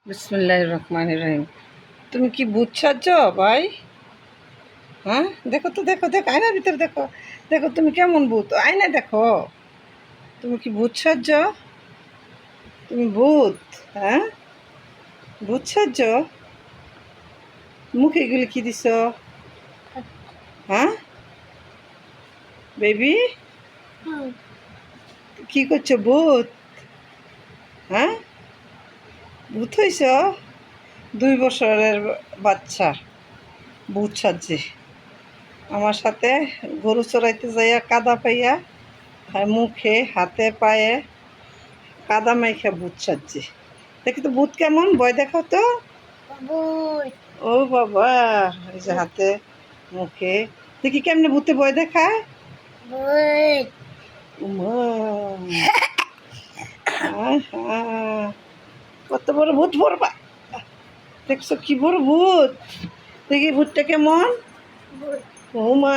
বিসমিল্লাহির রহমানির রহিম। তুমি কি ভূত সাজছ ভাই? হ্যাঁ, দেখো তো, দেখো দেখো, আয়নার ভিতরে দেখো, দেখো তুমি কেমন ভূত, আয়না দেখো। তুমি কি ভূত সাজছ? তুমি ভূত? হ্যাঁ, ভূত সাজছ? মুখে এগুলি কি দিছ? হ্যাঁ বেবি, কি করছো? ভূত? হ্যাঁ, ভূত হইছ? 2 বছরের বাচ্চা ভূত সাজছে আমার সাথে। গরু চড়াইতে যাইয়া কাদা পাইয়া আর মুখে হাতে পায়ে কাদা মাইখা ভূত সাজছে। দেখি তো ভূত কেমন, ভয় দেখাও তো। ও বাবা, এই যে হাতে মুখে দেখি কেমনে ভূতে ভয় দেখায়। উমা, আহা, কত বড় ভূত পড়বা, দেখছো কি বড় ভূত। দেখি ভূতটা কেমন। ও মা,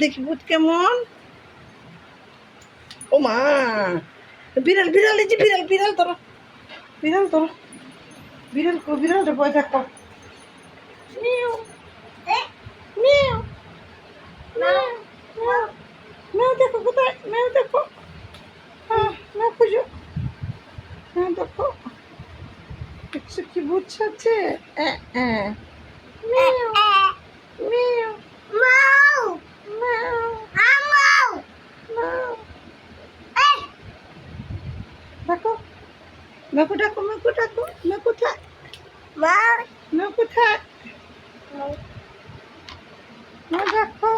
দেখি ভূত কেমন। ও মা, বিড়াল বিড়াল, এই যে বিড়াল, বিড়াল ধরো, বিড়াল ধরো, বিড়াল বিড়ালটা ভয় দেখো। Mu mu mu mu, mu দেখো কোথায়, মিউ দেখো, মিউ খুঁজো, মিউ দেখো, দেখছো কি ভূত সাজছে। মিউ মিউ মিউ মিউ, দেখো, মেকু ডাকো, মেকু ডাকো, মেকু কোথায়, মেকু কোথায়, মেকু দেখো।